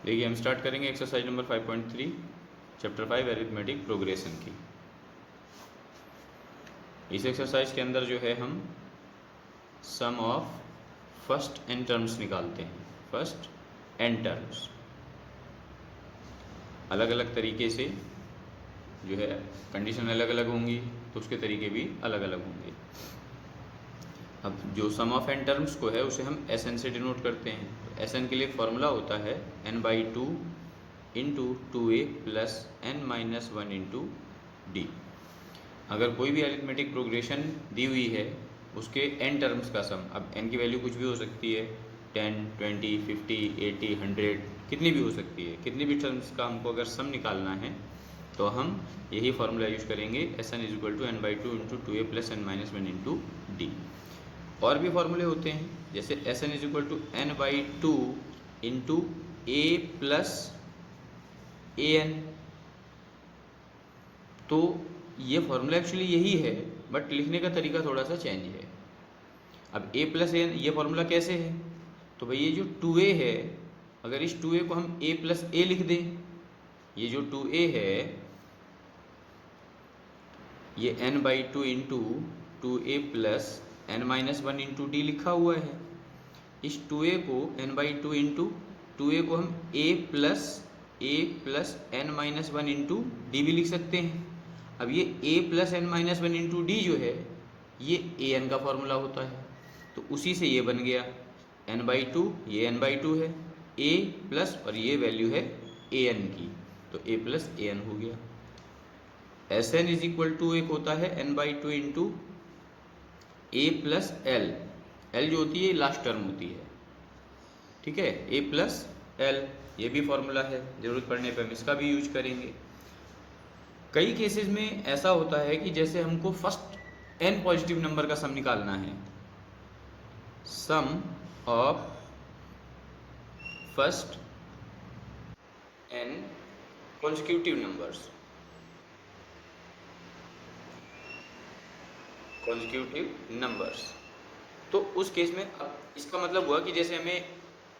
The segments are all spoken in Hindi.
देखिए हम स्टार्ट करेंगे exercise number 5.3 chapter 5 arithmetic progression की। इस एक्सरसाइज के अंदर जो है हम सम ऑफ फर्स्ट एन टर्म्स निकालते हैं। फर्स्ट एन टर्म्स अलग अलग तरीके से जो है कंडीशन अलग अलग होंगी तो उसके तरीके भी अलग अलग होंगे। अब जो सम ऑफ एन टर्म्स को है उसे हम एस एन से डिनोट करते हैं। तो एस एन के लिए फॉर्मूला होता है n/2 into 2a plus n-1 into D. अगर कोई भी अरिथमेटिक प्रोग्रेशन दी हुई है उसके n टर्म्स का सम, अब n की वैल्यू कुछ भी हो सकती है, 10, 20, 50, 80, 100, कितनी भी हो सकती है। कितनी भी टर्म्स का हमको अगर सम निकालना है तो हम यही फार्मूला यूज करेंगे, S N is equal to n/2 into 2a plus n-1 into D. और भी फॉर्मूले होते हैं, जैसे S N is equal to n/2 into A plus A N. तो ये फॉर्मूला एक्चुअली यही है बट लिखने का तरीका थोड़ा सा चेंज है। अब a प्लस ए एन ये फॉर्मूला कैसे है, तो भाई ये जो 2a है, अगर इस 2a को हम a प्लस ए लिख दें, ये जो 2a है ये n/2 into 2a plus n-1 into D लिखा हुआ है। इस 2a को n/2 इंटू 2a को हम a plus n-1 into D भी लिख सकते हैं। अब ये a plus n-1 into D जो है ये ए एन का फॉर्मूला होता है, तो उसी से ये बन गया n/2, ये n/2 है, a प्लस और ये वैल्यू है ए एन की, तो a प्लस ए एन हो गया। S N is equal to एक होता है n/2 into A plus L, L जो होती है लास्ट टर्म होती है, ठीक है, ए प्लस एल, ये भी फॉर्मूला है, जरूरत पड़ने पर हम इसका भी यूज करेंगे। कई केसेस में ऐसा होता है कि जैसे हमको फर्स्ट एन पॉजिटिव नंबर का सम निकालना है, sum of first n consecutive numbers, consecutive numbers. तो उस केस में अब इसका मतलब हुआ कि जैसे हमें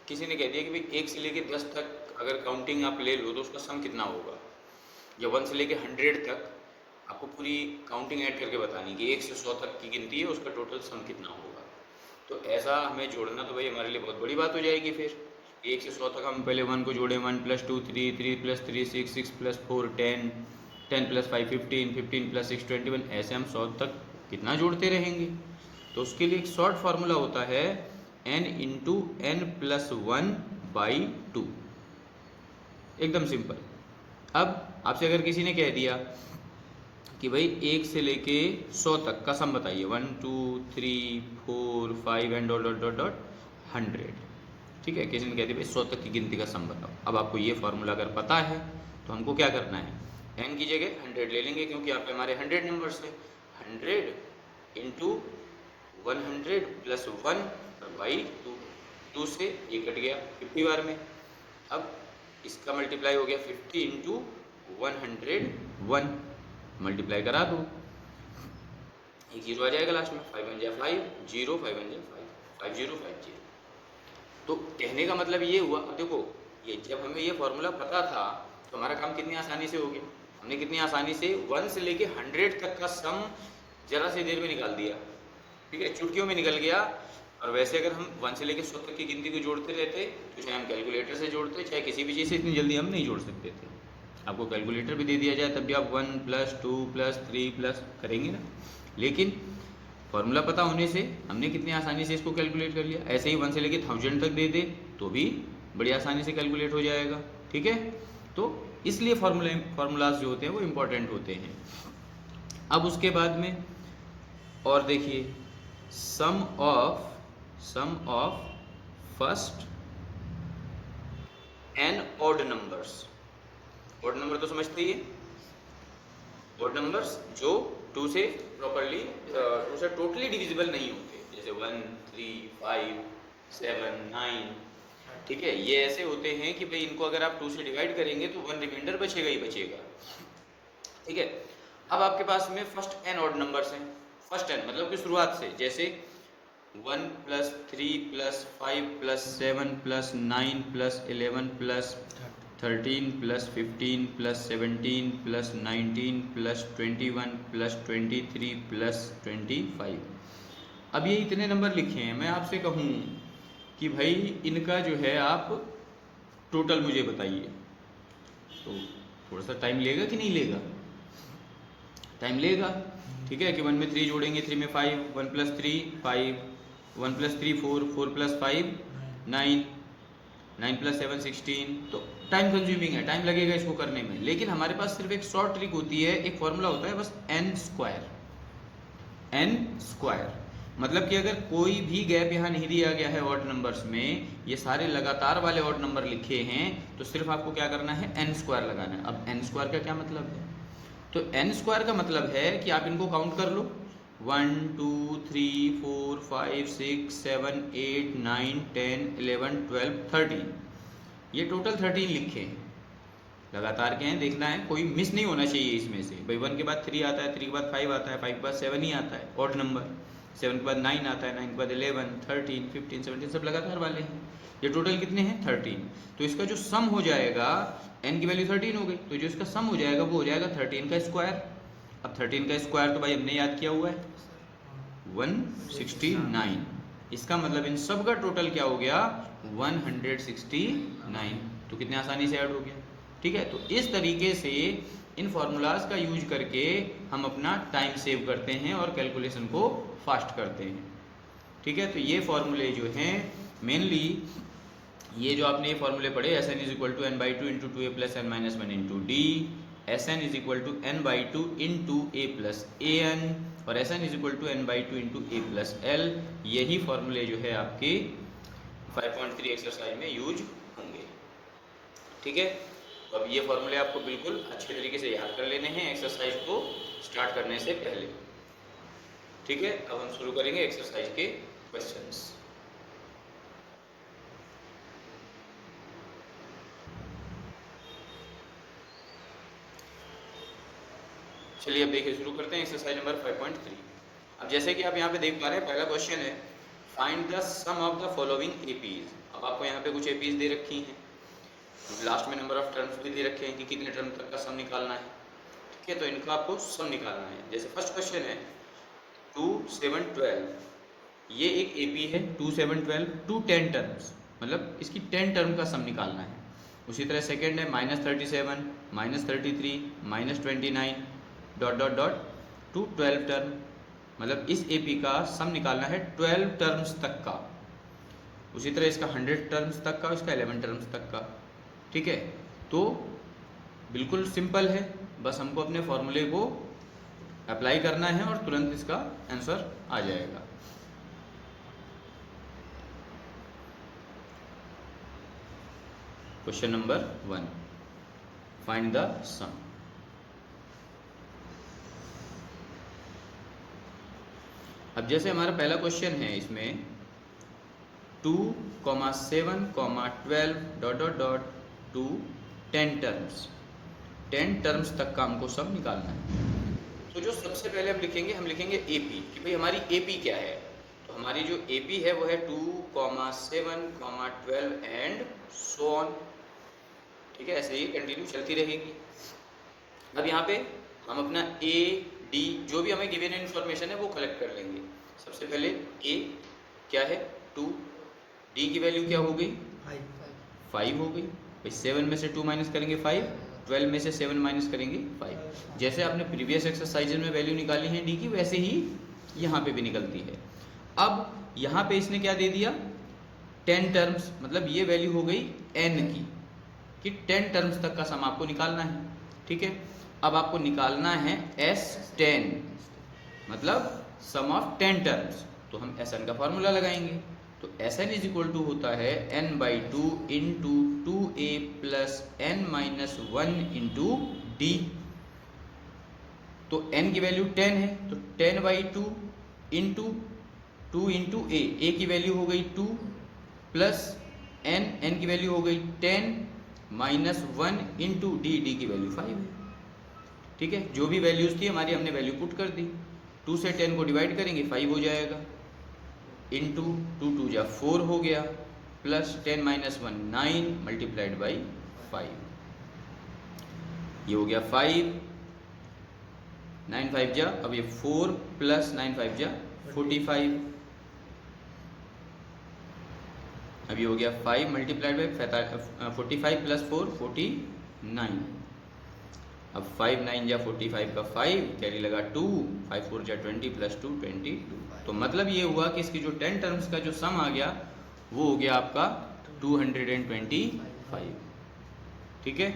किसी ने कह दिया कि भाई 1 से लेके 10 तक अगर काउंटिंग आप ले लो तो उसका सम कितना होगा, या 1 से लेके 100 तक आपको पूरी काउंटिंग ऐड करके बतानी कि 1 से 100 तक की गिनती है, उसका टोटल सम कितना होगा। तो ऐसा हमें जोड़ना तो भाई हमारे लिए बहुत बड़ी बात हो जाएगी। फिर 1 से 100 तक हम पहले 1 को जोड़े, 1 + 2 3, 3 + 3 6, 6 + 4 10, 10 + 5 15, 15 + 6 21, ऐसे हम 100 तक कितना जोड़ते रहेंगे। तो उसके लिए एक शॉर्ट फार्मूला होता है n इंटू n प्लस 1/2, एकदम सिंपल। अब आपसे अगर किसी ने कह दिया कि भाई 1 से लेके 100 तक का सम बताइए, 1 2 3 4 5 and dot dot dot dot 100, ठीक है, किसी ने कह दिया भाई 100 तक की गिनती का सम बताओ। अब आपको ये फार्मूला अगर पता है तो हमको क्या करना है, n की जगह 100 ले लेंगे क्योंकि यहाँ पे हमारे 100 नंबर्स है। 100 इंटू 100 प्लस 1/2, 2 से ये कट गया 50 बार में। अब इसका मल्टीप्लाई हो गया 50 इंटू 101, मल्टीप्लाई करा दो, एक जीरो आ जाएगा लास्ट में, 5 1 5 0, 5 1 5 5050। तो कहने का मतलब ये हुआ, अब देखो ये जब हमें ये फॉर्मूला पता था तो हमारा काम कितनी आसानी से हो गया। हमने कितनी आसानी से 1 से लेके 100 तक का सम जरा सी देर में निकाल दिया, ठीक है, चुटकियों में निकल गया। और वैसे अगर हम 1 से लेके 100 तक की गिनती को जोड़ते रहते तो चाहे हम कैलकुलेटर से जोड़ते चाहे किसी भी चीज़ से, इतनी जल्दी हम नहीं जोड़ सकते थे। आपको कैलकुलेटर भी दे दिया जाए तब भी आप 1 + 2 + 3 प्लस करेंगे ना, लेकिन फॉर्मूला पता होने से हमने कितनी आसानी से इसको कैलकुलेट कर लिया। ऐसे ही 1 से लेके 1000 तक दे दे तो भी बड़ी आसानी से कैलकुलेट हो जाएगा, ठीक है। तो इसलिए फार्मूलाज जो होते हैं वो इम्पोर्टेंट होते हैं। अब उसके बाद में और देखिए, sum of first n odd numbers. Odd number तो समझते ही है, ऑड नंबर्स जो 2 से प्रॉपरली 2 से टोटली डिविजिबल नहीं होते, जैसे 1 3 5 7 9, ठीक है, ये ऐसे होते हैं कि भाई इनको अगर आप 2 से डिवाइड करेंगे तो 1 रिमाइंडर बचेगा ही बचेगा, ठीक है। अब आपके पास में फर्स्ट एन ऑड नंबर्स हैं, फर्स्ट एन मतलब कि शुरुआत से, जैसे 1 + 3 + 5 + 7 + 9 + 11 + 13 + 15 + 17 + 19 + 21 + 23 + 25। अब ये इतने नंबर लिखे हैं, मैं आपसे कहूँ कि भाई इनका जो है आप टोटल मुझे बताइए, तो थोड़ा सा टाइम लेगा कि नहीं लेगा? टाइम लेगा, ठीक है। कि 1 में 3 जोड़ेंगे, 3 में 5, 1 + 3 5, 1 + 3 4, 4 + 5 9, 9 + 7 16। तो टाइम कंज्यूमिंग है, टाइम लगेगा इसको करने में। लेकिन हमारे पास सिर्फ एक शॉर्ट ट्रिक होती है, एक फॉर्मूला होता है बस, n²। मतलब कि अगर कोई भी गैप यहाँ नहीं दिया गया है ऑड नंबर्स में, ये सारे लगातार वाले ऑड नंबर लिखे हैं, तो सिर्फ आपको क्या करना है, n² लगाना है। अब n² का क्या मतलब है? तो n² का मतलब है कि आप इनको काउंट कर लो, 1 2 3 4 5 6 7 8 9 10 11 12 13। ये टोटल 13 लिखे हैं, लगातार के हैं, देखना है कोई मिस नहीं होना चाहिए इसमें से। भाई 1 के बाद 3 आता है, 3 के बाद 5 आता है, 5 के बाद 7 ही आता है ऑड नंबर, 7 के बाद 9 आता है, 9 के बाद 11 13 15 17, सब लगातार वाले हैं। ये टोटल कितने हैं, 13। तो इसका जो सम हो जाएगा, n की वैल्यू 13 हो गई, तो जो इसका सम हो जाएगा वो हो जाएगा 13 का स्क्वायर। अब 13 का स्क्वायर तो भाई हमने याद किया हुआ है, 169। इसका मतलब इन सब का टोटल क्या हो गया, 169। तो कितने आसानी से ऐड हो गया, ठीक है। तो इस तरीके से इन फॉर्मूलाज का यूज करके हम अपना टाइम सेव करते हैं और कैलकुलेशन को फास्ट करते हैं, ठीक है। तो ये फॉर्मूले जो हैं मेनली, ये जो आपने ये फॉर्मूले पढ़े, Sn = n/2 × 2a + n - 1 × d, Sn = n/2 × a + an, और Sn = n/2 × a + l। यही फॉर्मूले जो है आपके 5.3 एक्सरसाइज में यूज होंगे, ठीक है। तो अब ये फॉर्मूले आपको बिल्कुल अच्छे तरीके से याद कर लेने हैं एक्सरसाइज को स्टार्ट करने से पहले, ठीक है। अब हम शुरू करेंगे एक्सरसाइज के क्वेश्चंस। चलिए अब देखिए, शुरू करते हैं एक्सरसाइज नंबर 5.3। अब जैसे कि आप यहाँ पे देख पा रहे हैं, पहला क्वेश्चन है, find the sum of the following APs. अब आपको यहाँ पे कुछ एपीज दे रखी हैं, लास्ट में नंबर ऑफ टर्म्स भी दे रखे हैं कि कितने टर्म तक का सम निकालना है, ठीक है। तो इनका आपको सम निकालना है। जैसे फर्स्ट क्वेश्चन है 2 7 12, ये एक एपी है 2 7 12 टू 10 टर्म्स, मतलब इसकी 10 टर्म का सम निकालना है। उसी तरह सेकेंड है -37 -33 -29 ... टू 12 टर्म, मतलब इस एपी का सम निकालना है 12 टर्म्स तक का। उसी तरह इसका 100 टर्म्स तक का, इसका 11 टर्म्स तक का, ठीक है। तो बिल्कुल सिंपल है, बस हमको अपने फॉर्मूले को अप्लाई करना है और तुरंत इसका आंसर आ जाएगा। क्वेश्चन नंबर 1, फाइंड द सम। अब जैसे हमारा पहला क्वेश्चन है, इसमें 2, 7, 12 ... टू 10 टर्म्स, 10 टर्म्स तक का हमको सब निकालना है। तो जो सबसे पहले हम लिखेंगे एपी, कि भाई हमारी एपी क्या है। तो हमारी जो एपी है वो है 2, 7, 12 एंड सो ऑन, ठीक है। ऐसे ही कंटिन्यू चलती रहेगी। अब यहाँ पे हम अपना ए डी, जो भी हमें गिवन इन्फॉर्मेशन है वो कलेक्ट कर लेंगे। सबसे पहले ए क्या है 2, डी की वैल्यू क्या हो गई 5 हो गई। भाई 7 में से 2 माइनस करेंगे 5, 12 में से 7 माइनस करेंगे 5। जैसे आपने प्रीवियस एक्सरसाइजेज में वैल्यू निकाली है डी की, वैसे ही यहाँ पे भी निकलती है। अब यहाँ पे इसने क्या दे दिया 10 टर्म्स, मतलब ये वैल्यू हो गई n की, कि 10 टर्म्स तक का सम आपको निकालना है, ठीक है। अब आपको निकालना है S10, मतलब सम ऑफ 10 टर्म्स। तो हम Sn का फॉर्मूला लगाएंगे। तो Sn = होता है n/2 × 2a + n - 1 × d। तो n की वैल्यू 10 है, तो 10/2 × 2 × a की वैल्यू हो गई 2 प्लस n की वैल्यू हो गई 10 - 1 × d की वैल्यू 5 है, ठीक है। जो भी वैल्यूज थी हमारी, हमने वैल्यू पुट कर दी। 2 से 10 को डिवाइड करेंगे 5 हो जाएगा, इंटू 2 2 जा 4 हो गया, प्लस 10 माइनस 1 9 मल्टीप्लाइड बाई 5, ये हो गया 5, 9 5 जा, अब ये 4 प्लस 9 5 जा 45, अब ये हो गया 5 मल्टीप्लाइड बाई 45 प्लस 4 49, अब 5 9 जा 45 का 5 कैरी लगा 2, 5 4 जा 20 प्लस 2 22, तो मतलब ये हुआ कि इसकी जो 10 टर्म्स का जो सम आ गया वो हो गया आपका 225। ठीक है,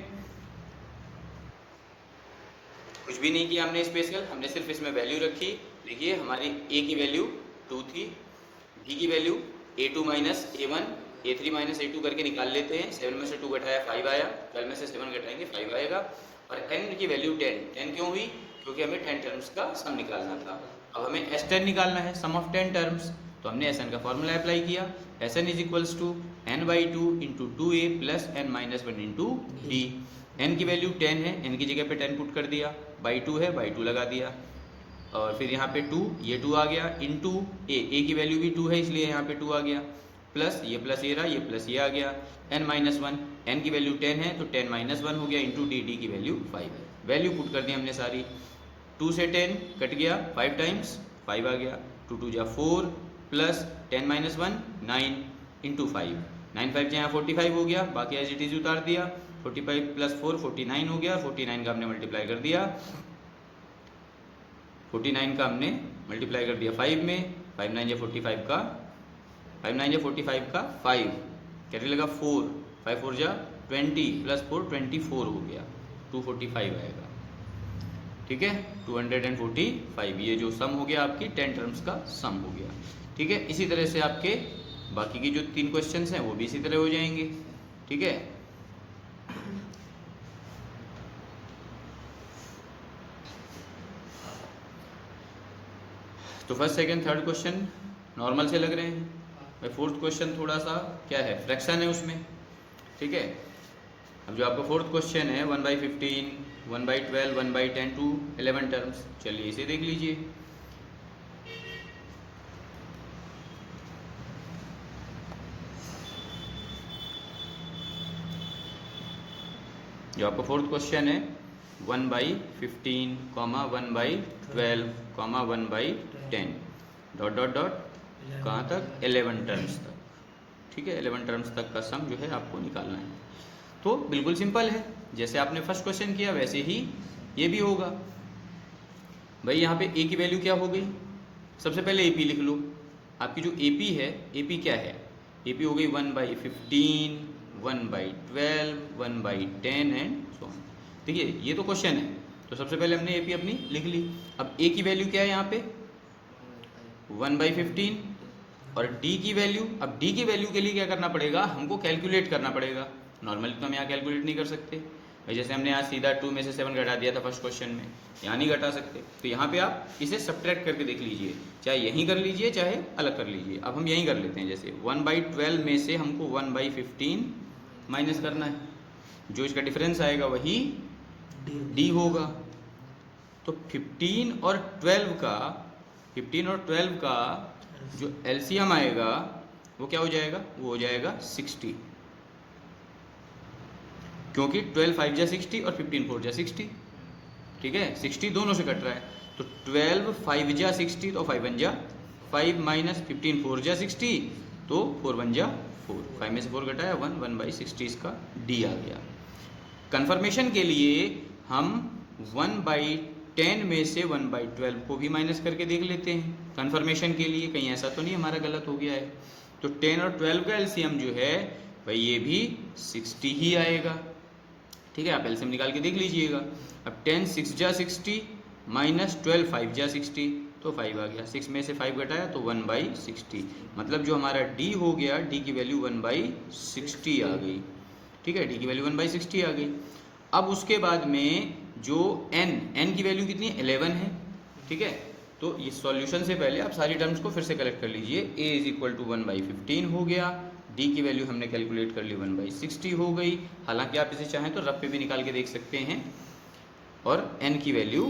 कुछ भी नहीं किया हमने स्पेशल, हमने सिर्फ इसमें वैल्यू रखी। देखिए हमारी ए की वैल्यू 2 थी, बी की value a2 minus a1, a3 minus a2 करके निकाल लेते हैं। 7 में से 2 घटाया 5 आया, 12 में से 7 घटाएंगे 5 आएगा, और n की वैल्यू 10 क्यों हुई? क्योंकि हमें 10 टर्म्स का सम निकालना था। अब हमें S10 निकालना है, सम ऑफ 10 टर्म्स, तो हमने Sn का फॉर्मूला अप्लाई किया। Sn is equals to n/2 into 2a plus n minus 1 into d। n की वैल्यू 10 है, n की जगह पे 10 पुट कर दिया, बाई 2 है बाई 2 लगा दिया, और फिर यहाँ पे 2, ये 2 आ गया, इंटू ए की वैल्यू भी 2 है इसलिए यहाँ पे 2 आ गया, प्लस ये रहा, ये प्लस ये आ गया, n माइनस 1, n की वैल्यू 10 है तो 10 माइनस 1 हो गया, इंटू डी की वैल्यू 5 है। वैल्यू पुट कर दी हमने सारी, 2 से 10 कट गया, 5 टाइम्स 5 आ गया, 2 2 जा 4 प्लस 10 माइनस 1 9 इंटू 5, 9 5 यहाँ 45 हो गया, बाकी एज इट इज उतार दिया, 45 प्लस 4 49 हो गया, 49 का हमने मल्टीप्लाई कर दिया, 49 का हमने मल्टीप्लाई कर दिया 5 में, 5 9 या 45 का 5 9 या 45 का 5 कैरी लगा 4, 5 4 जा 20 प्लस 4 24 हो गया, 245 आएगा। ठीक है, 245, ये जो सम हो गया आपकी 10 टर्म्स का सम हो गया। ठीक है, इसी तरह से आपके बाकी की जो 3 क्वेश्चंस हैं वो भी इसी तरह हो जाएंगे। ठीक है, तो first second third question normal से लग रहे हैं भाई। फोर्थ क्वेश्चन थोड़ा सा क्या है, फ्रैक्शन है उसमें। ठीक है, अब जो आपका फोर्थ क्वेश्चन है 1/15, 1/12, 1/10 टू 11 टर्म्स, चलिए इसे देख लीजिए। जो आपका फोर्थ क्वेश्चन है 1/15, 1/12, 1/10 डॉट डॉट डॉट कहाँ तक, 11 टर्म्स तक। ठीक है, 11 टर्म्स तक का सम जो है आपको निकालना है। तो बिल्कुल सिंपल है, जैसे आपने फर्स्ट क्वेश्चन किया वैसे ही ये भी होगा। भाई यहाँ पे a की वैल्यू क्या हो गई, सबसे पहले AP लिख लो। आपकी जो AP है, AP क्या है, AP हो गई 1/15, 1/12, 1/10 एंड सो ऑन। देखिए ये तो क्वेश्चन है, तो सबसे पहले हमने AP अपनी लिख ली। अब A की वैल्यू क्या है यहाँ पे 1/15, और D की वैल्यू, अब D की वैल्यू के लिए क्या करना पड़ेगा, हमको कैलकुलेट करना पड़ेगा। नॉर्मली तो हम यहाँ कैलकुलेट नहीं कर सकते भाई, जैसे हमने यहाँ सीधा 2 में से 7 घटा दिया था फर्स्ट क्वेश्चन में, यहाँ नहीं घटा सकते। तो यहाँ पे आप इसे सब्ट्रैक्ट करके देख लीजिए, चाहे यहीं कर लीजिए चाहे अलग कर लीजिए। अब हम यहीं कर लेते हैं, जैसे 1/12 में से हमको 1/15 माइनस करना है, जो इसका डिफरेंस आएगा वही D होगा। तो 15 और 12 का जो एलसीएम आएगा वो क्या हो जाएगा, वो हो जाएगा 60, क्योंकि 12 5 जा 60 और 15 4 जा 60। ठीक है, 60 दोनों से कट रहा है, तो 12 5 जा 60 तो 5 1 जा 5 माइनस 15 4 जा 60 तो 4 1 जा 4, 5 में से 4 घटाया 1, 1/60 इसका D आ गया। कंफर्मेशन के लिए हम 1/10 में से 1/12 को भी माइनस करके देख लेते हैं, कंफर्मेशन के लिए, कहीं ऐसा तो नहीं हमारा गलत हो गया है। तो 10 और 12 का एलसीएम जो है भाई ये भी 60 ही आएगा। ठीक है, आप एलसीएम निकाल के देख लीजिएगा। अब 10 6 जा 60 माइनस 12 5 जा 60 तो 5 आ गया, 6 में से 5 घटाया तो 1/60, मतलब जो हमारा D हो गया, D की वैल्यू 1/60 आ गई। ठीक है, D की वैल्यू 1/60 आ गई। अब उसके बाद में जो n की वैल्यू कितनी है 11 है। ठीक है, तो ये सॉल्यूशन से पहले आप सारी टर्म्स को फिर से कलेक्ट कर लीजिए। a इज इक्वल टू 1/15 हो गया, D की वैल्यू हमने कैलकुलेट कर ली 1/60 हो गई। हालांकि आप इसे चाहें तो रफ पे भी निकाल के देख सकते हैं, और n की वैल्यू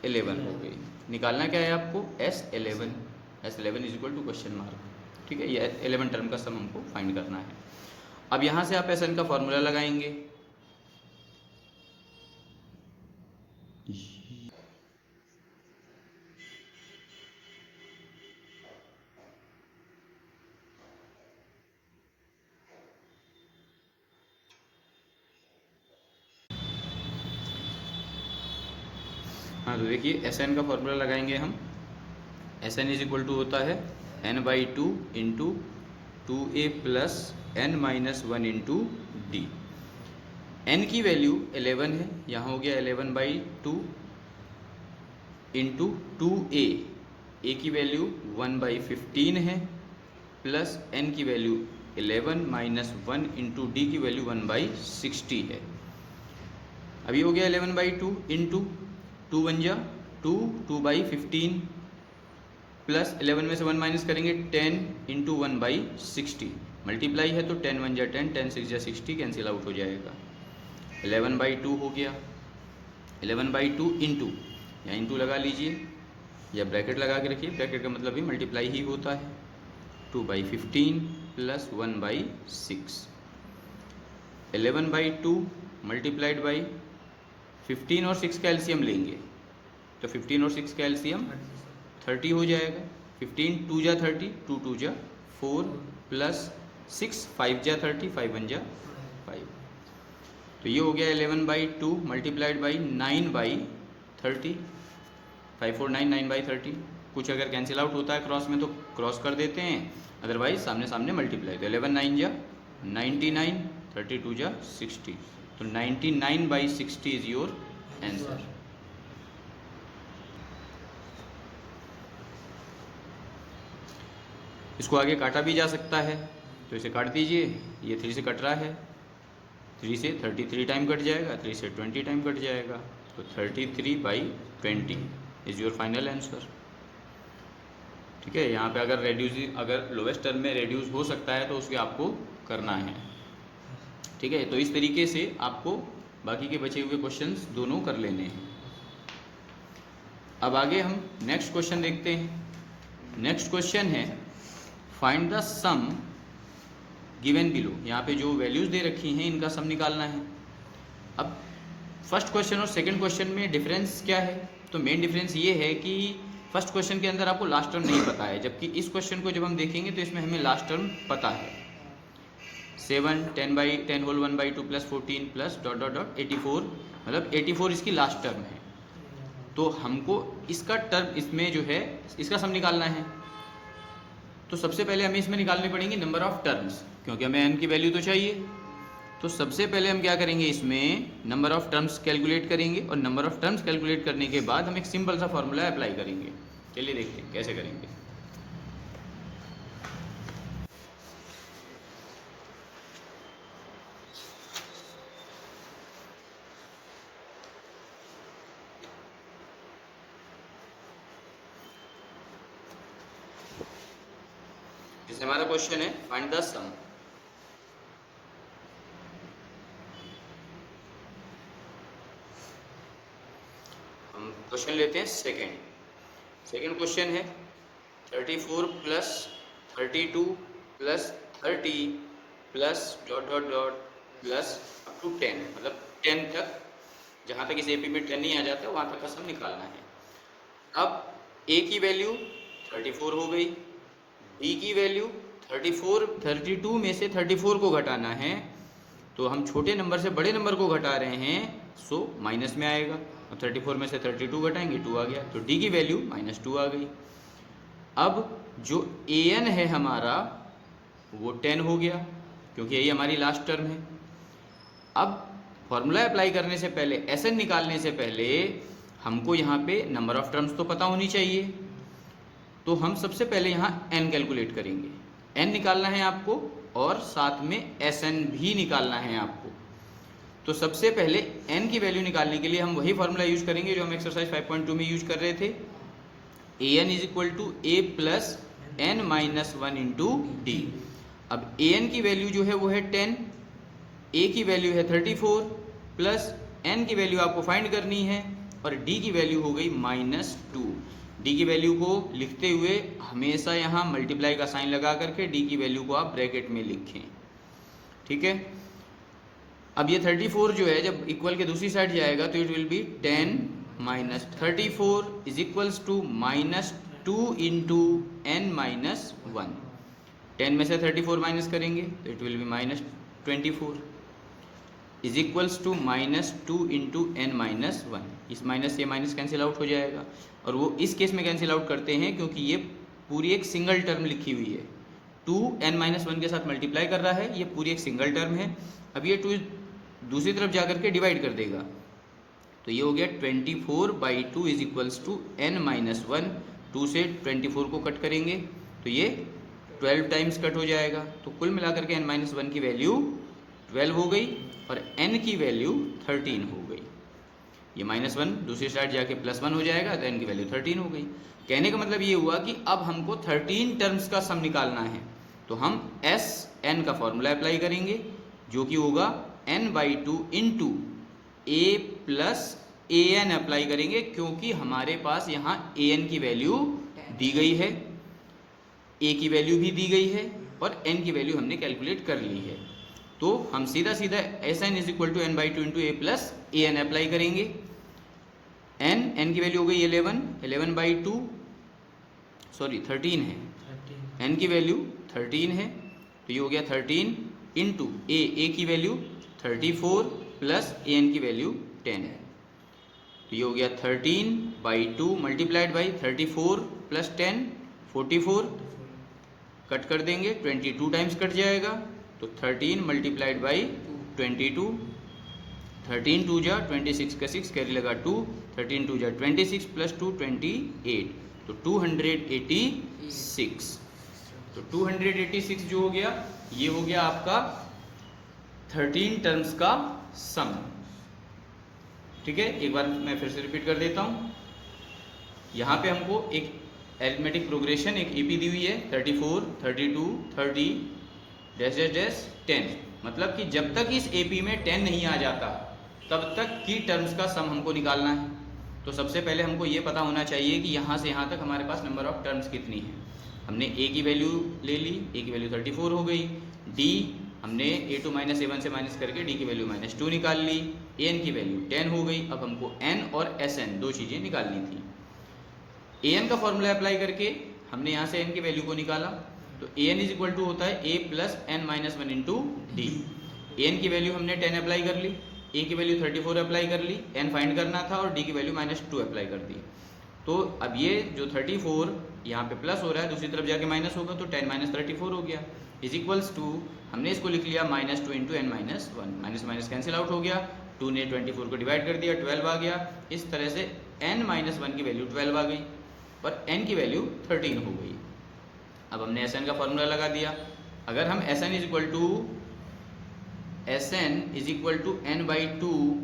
11 हो गई। निकालना क्या है आपको, S11 is equal to question mark. ठीक है, ये 11 टर्म का सम हमको फाइंड करना है। अब यहाँ से आप Sn का फॉर्मूला लगाएंगे। हाँ, तो देखिए Sn का फॉर्मूला लगाएंगे हम। Sn इज इक्वल टू होता है n/2 into 2a plus n-1 into D. n की वैल्यू 11 है, यहाँ हो गया 11/2 इंटू 2a, a की वैल्यू 1/15 है, प्लस n की वैल्यू 11 माइनस 1 इंटू डी की वैल्यू 1/60 है। अभी हो गया 11/2 इंटू 2 1 जा 2, 2/15 प्लस 11 में से 1 माइनस करेंगे 10 इंटू 1/60, मल्टीप्लाई है तो 10 1 जा 10, 10 6 जा 60, कैंसिल आउट हो जाएगा। 11/2 हो गया। 11/2 इंटू, या इंटू लगा लीजिए या ब्रैकेट लगा के रखिए, ब्रैकेट का मतलब भी मल्टीप्लाई ही होता है। 2/15 प्लस 1/6, 11/2 मल्टीप्लाइड बाई 15 और 6 का एलसीएम लेंगे तो 15 और 6 का एलसीएम 30 हो जाएगा। 15 2 जा 30, 2 2 जा 4 प्लस 6 5 जा 30, 5 1 जा 5। तो ये हो गया 11/2 मल्टीप्लाइड बाई 9/30, 5 4 9, 9/30। कुछ अगर कैंसिल आउट होता है क्रॉस में तो क्रॉस कर देते हैं, अदरवाइज सामने सामने मल्टीप्लाई। तो 11 9 जा 99, 32 जा 60, तो 99/60 इज योर आंसर। इसको आगे काटा भी जा सकता है, तो इसे काट दीजिए। ये 3 से कट रहा है, 3 से 33 टाइम कट जाएगा, 3 से 20 टाइम कट जाएगा, तो 33/20 इज योर फाइनल आंसर। ठीक है, यहाँ पे अगर लोवेस्ट टर्म में रेड्यूस हो सकता है तो उसके आपको करना है। ठीक है, तो इस तरीके से आपको बाकी के बचे हुए क्वेश्चंस दोनों कर लेने हैं। अब आगे हम नेक्स्ट क्वेश्चन देखते हैं। नेक्स्ट क्वेश्चन है find the sum given below. यहाँ पे जो वैल्यूज दे रखी हैं इनका सम निकालना है। अब फर्स्ट क्वेश्चन और सेकंड क्वेश्चन में डिफरेंस क्या है? तो मेन डिफरेंस ये है कि फर्स्ट क्वेश्चन के अंदर आपको लास्ट टर्म नहीं पता है, जबकि इस क्वेश्चन को जब हम देखेंगे तो इसमें हमें लास्ट टर्म पता है। 7 10/10 whole 1/2 plus 14 plus dot dot dot 84, मतलब 84 इसकी लास्ट टर्म है। तो हमको इसका टर्म इसमें जो है इसका सम निकालना है। तो सबसे पहले हमें इसमें निकालने पड़ेंगे नंबर ऑफ टर्म्स, क्योंकि हमें n की वैल्यू तो चाहिए। तो सबसे पहले हम क्या करेंगे, इसमें नंबर ऑफ टर्म्स कैलकुलेट करेंगे, और नंबर ऑफ टर्म्स कैलकुलेट करने के बाद हम एक सिंपल सा फॉर्मूला अप्लाई करेंगे। चलिए देखते हैं कैसे करेंगे। जैसे हमारा क्वेश्चन है फाइंड द सम। हम क्वेश्चन लेते हैं सेकंड क्वेश्चन है 34 plus 32 plus 30 plus dot dot dot plus up to 10, मतलब 10 तक, जहाँ तक इस एपी में 10 नहीं आ जाता वहाँ तक का सम निकालना है। अब a की वैल्यू 34 हो गई, b की वैल्यू 32 में से 34 को घटाना है, तो हम छोटे नंबर से बड़े नंबर को घटा रहे हैं, सो माइनस में आएगा। और 34 में से 32 घटाएंगे 2 आ गया, तो d की वैल्यू -2 आ गई। अब जो an है हमारा वो 10 हो गया, क्योंकि यही हमारी लास्ट टर्म है। अब फॉर्मूला अप्लाई करने से पहले, Sn निकालने से पहले हमको यहाँ पे नंबर ऑफ टर्म्स तो पता होनी चाहिए, तो हम सबसे पहले यहाँ n कैलकुलेट करेंगे। n निकालना है आपको और साथ में Sn भी निकालना है आपको। तो सबसे पहले n की वैल्यू निकालने के लिए हम वही फार्मूला यूज करेंगे जो हम एक्सरसाइज 5.2 में यूज कर रहे थे। an is equal to a plus n-1 into D. अब an की वैल्यू जो है वो है 10, a की वैल्यू है 34, प्लस n की वैल्यू आपको फाइंड करनी है, और d की वैल्यू हो गई -2। डी की वैल्यू को लिखते हुए हमेशा यहाँ मल्टीप्लाई का साइन लगा करके डी की वैल्यू को आप ब्रैकेट में लिखें, ठीक है। अब ये 34 जो है जब इक्वल के दूसरी साइड जाएगा तो it will be 10 minus 34 is equals to -2 into n minus 1। 10 में से 34 माइनस करेंगे तो it will be -24 is equals to -2 into n minus 1। इस माइनस से माइनस कैंसिल आउट हो जाएगा, और वो इस केस में कैंसिल आउट करते हैं क्योंकि ये पूरी एक सिंगल टर्म लिखी हुई है। 2n-1 के साथ मल्टीप्लाई कर रहा है, ये पूरी एक सिंगल टर्म है। अब ये 2 दूसरी तरफ जाकर के डिवाइड कर देगा, तो ये हो गया 24/2 इज इक्वल्स टू n-1। 2 से 24 को कट करेंगे तो ये 12 टाइम्स कट हो जाएगा, तो कुल मिलाकर के n-1 की वैल्यू 12 हो गई और n की वैल्यू 13 हो गई। ये -1 दूसरी साइड जाके +1 हो जाएगा तो n की वैल्यू 13 हो गई। कहने का मतलब ये हुआ कि अब हमको 13 टर्म्स का सम निकालना है, तो हम Sn का फॉर्मूला अप्लाई करेंगे जो कि होगा n/2 into a plus an apply करेंगे, क्योंकि हमारे पास यहाँ an की वैल्यू दी गई है, a की वैल्यू भी दी गई है और n की वैल्यू हमने कैलकुलेट कर ली है। तो हम सीधा सीधा Sn is equal to n/2 into a plus an apply करेंगे। n की वैल्यू हो गई 11/2 सॉरी 13 है, n की वैल्यू 13 है, तो ये हो गया 13 इंटू a की वैल्यू 34 प्लस an की वैल्यू 10 है, तो ये हो गया 13/2 मल्टीप्लाइड बाई 34 प्लस 10 44, कट कर देंगे 22 टाइम्स कट जाएगा, तो 13 मल्टीप्लाइड बाई 22, 13 2 जा 26 का 6 कैरी लगा 2, 13 2 जा 26 प्लस 2 28, तो 286। तो 286 जो हो गया ये हो गया आपका 13 टर्म्स का सम, ठीक है। एक बार मैं फिर से रिपीट कर देता हूँ। यहाँ पे हमको एक अरिथमेटिक प्रोग्रेशन एक एपी दी हुई है 34 32 30 डैश डैश डैश 10, मतलब कि जब तक इस एपी में 10 नहीं आ जाता तब तक की टर्म्स का सम हमको निकालना है। तो सबसे पहले हमको ये पता होना चाहिए कि यहाँ से यहाँ तक हमारे पास नंबर ऑफ टर्म्स कितनी है। हमने a की वैल्यू ले ली, a की वैल्यू 34 हो गई, d हमने a2 माइनस a1 से माइनस करके d की वैल्यू -2 निकाल ली, an की वैल्यू 10 हो गई। अब हमको n और Sn दो चीज़ें निकालनी थी। an का फॉर्मूला अप्लाई करके हमने यहाँ से n की वैल्यू को निकाला, तो an इज इक्वल टू होता है a plus n-1 into D. an की वैल्यू हमने 10 अप्लाई कर ली, a की वैल्यू 34 अप्लाई कर ली, n फाइंड करना था और d की वैल्यू -2 अप्लाई कर दी। तो अब ये जो 34 यहाँ पे प्लस हो रहा है दूसरी तरफ जाके माइनस होगा, तो 10 माइनस 34 हो गया इज इक्वल्स टू, हमने इसको लिख लिया -2 into n-1, minus minus cancel out हो गया, 2 ने 24 को डिवाइड कर दिया 12 आ गया। इस तरह से n-1 की वैल्यू 12 आ गई और n की वैल्यू 13 हो गई। अब हमने Sn का फॉर्मूला लगा दिया। अगर हम Sn is equal to n/2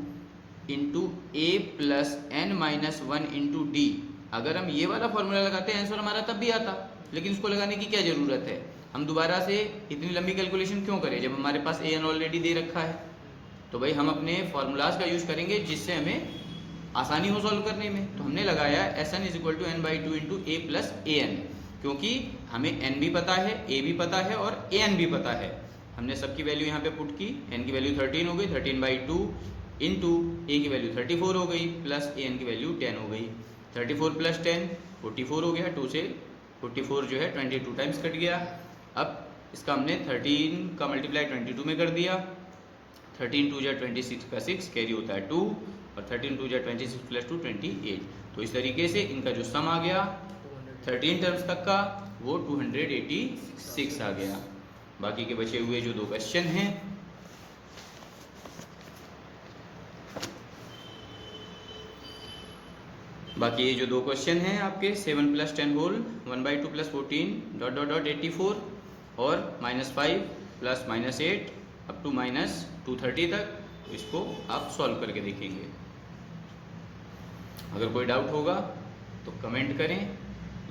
into a plus n-1 into D, अगर हम ये वाला फॉर्मूला लगाते हैं आंसर हमारा तब भी आता, लेकिन उसको लगाने की क्या ज़रूरत है, हम दोबारा से इतनी लंबी कैलकुलेशन क्यों करें जब हमारे पास an ऑलरेडी दे रखा है। तो भाई हम अपने फॉर्मूलाज का यूज़ करेंगे जिससे हमें आसानी हो सॉल्व करने में। तो हमने लगाया Sn is equal to n/2 into a plus an, क्योंकि हमें n भी पता है, a भी पता है और an भी पता है। हमने सबकी वैल्यू यहाँ पे पुट की, n की वैल्यू 13 हो गई, 13/2 इंटू a की वैल्यू 34 हो गई प्लस an की वैल्यू 10 हो गई, 34 प्लस 10 44 हो गया, 2 से 44 जो है 22 टाइम्स कट गया। अब इसका हमने 13 का मल्टीप्लाई 22 में कर दिया, 13 2 जा 26 का 6 कैरी होता है 2 और 13 2 जा 26 प्लस 2 28। तो इस तरीके से इनका जो सम आ गया 13 टर्म्स तक का वो 286 आ गया। बाकी के बचे हुए जो 2 क्वेश्चन हैं बाकी ये जो 2 क्वेश्चन हैं आपके 7 + 10 होल 1/2 + 14 ... 84 और -5 + -8 अप टू -230 तक, तो इसको आप सॉल्व करके देखेंगे। अगर कोई डाउट होगा तो कमेंट करें,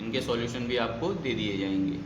इनके सॉल्यूशन भी आपको दे दिए जाएंगे।